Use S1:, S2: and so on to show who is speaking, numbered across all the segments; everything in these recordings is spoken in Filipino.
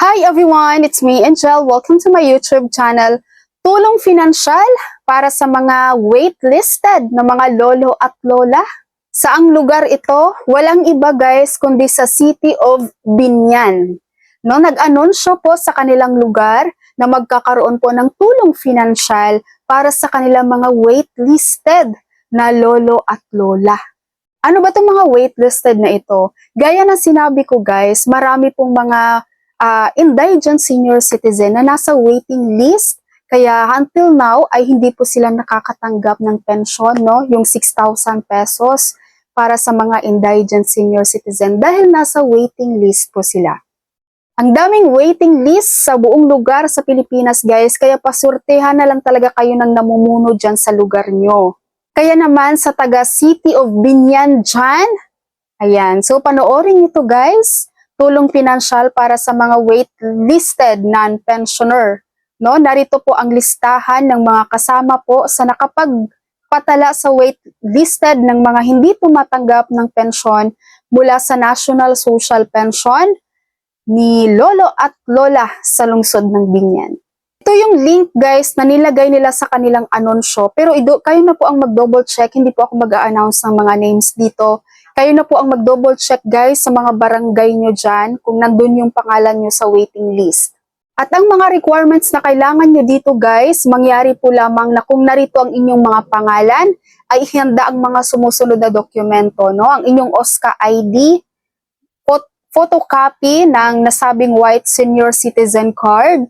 S1: Hi everyone, it's me Angel. Welcome to my YouTube channel. Tulong pinansyal para sa mga waitlisted na mga lolo at lola. Saang lugar ito? Walang iba guys kundi sa City of Biñan. No, nag-anunsyo po sa kanilang lugar na magkakaroon po ng tulong pinansyal para sa kanilang mga waitlisted na lolo at lola. Ano ba itong mga waitlisted na ito? Gaya ng sinabi ko guys, marami pong mga indigent senior citizen na nasa waiting list. Kaya until now ay hindi po sila nakakatanggap ng pensyon, no? Yung 6,000 pesos para sa mga indigent senior citizen dahil nasa waiting list po sila. Ang daming waiting list sa buong lugar sa Pilipinas guys, kaya pasurtehan na lang talaga kayo ng namumuno dyan sa lugar nyo. Kaya naman sa taga City of Biñan dyan, ayan, so panoorin nyo to guys. Tulong pinansyal para sa mga waitlisted non-pensioner. No, narito po ang listahan ng mga kasama po sa nakapagpatala sa waitlisted ng mga hindi tumatanggap ng pensyon mula sa National Social Pension ni lolo at lola sa lungsod ng Biñan. Ito yung link guys na nilagay nila sa kanilang anunsyo, pero kayo na po ang mag-double check, hindi po ako mag-a-announce ng mga names dito. Kayo na po ang mag-double check guys sa mga barangay nyo dyan kung nandun yung pangalan nyo sa waiting list. At ang mga requirements na kailangan nyo dito guys, mangyari po lamang na kung narito ang inyong mga pangalan, ay ihanda ang mga sumusunod na dokumento, no? Ang inyong OSCA ID, photocopy ng nasabing white senior citizen card,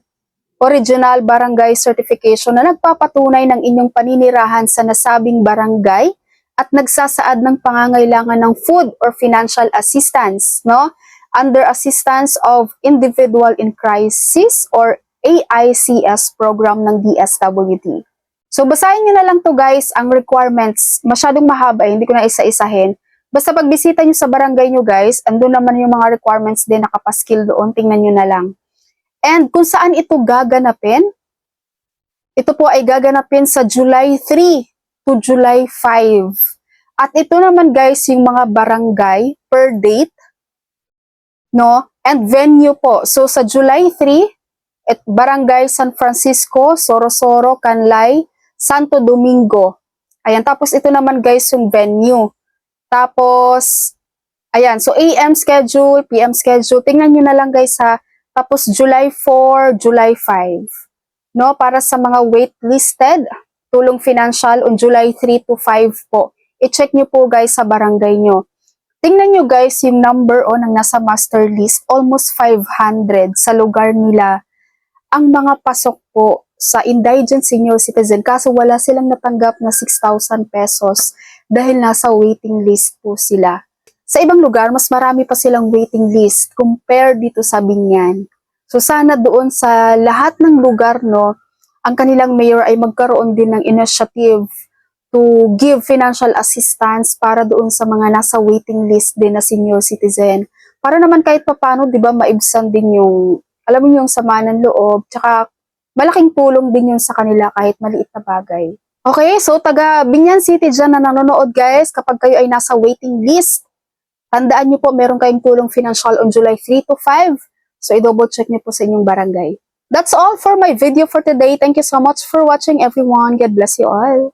S1: original barangay certification na nagpapatunay ng inyong paninirahan sa nasabing barangay, at nagsasaad ng pangangailangan ng food or financial assistance, no? Under Assistance of Individual in Crisis or AICS program ng DSWD. So basahin nyo na lang to guys, ang requirements. Masyadong mahaba, hindi ko na isa-isahin. Basta pagbisita nyo sa barangay nyo guys, andun naman yung mga requirements din nakapaskil doon, tingnan nyo na lang. And kung saan ito gaganapin? Ito po ay gaganapin sa July 3 to July 5. At ito naman guys yung mga barangay per date, no? And venue po. So sa July 3, Barangay San Francisco, Sorosoro, Canlay, Santo Domingo. Ayan, tapos ito naman guys yung venue. Tapos, ayan, so AM schedule, PM schedule. Tingnan nyo na lang guys ha. Tapos July 4, July 5. No, para sa mga waitlisted, tulong financial on July 3 to 5 po. I-check nyo po guys sa barangay nyo. Tingnan nyo guys yung number ng nasa master list, almost 500 sa lugar nila. Ang mga pasok po sa indigent senior citizen, kaso wala silang natanggap na 6,000 pesos dahil nasa waiting list po sila. Sa ibang lugar, mas marami pa silang waiting list compared dito sa Biñan. So sana doon sa lahat ng lugar, no, ang kanilang mayor ay magkaroon din ng initiative to give financial assistance para doon sa mga nasa waiting list din na senior citizen. Para naman kahit papano, di ba, maibsan din yung, alam mo yung sama ng loob, tsaka malaking tulong din yun sa kanila kahit maliit na bagay. Okay, so taga Biñan City dyan na nanonood guys, kapag kayo ay nasa waiting list, tandaan nyo po meron kayong tulong financial on July 3 to 5. So i-double check nyo po sa inyong barangay. That's all for my video for today. Thank you so much for watching everyone. God bless you all.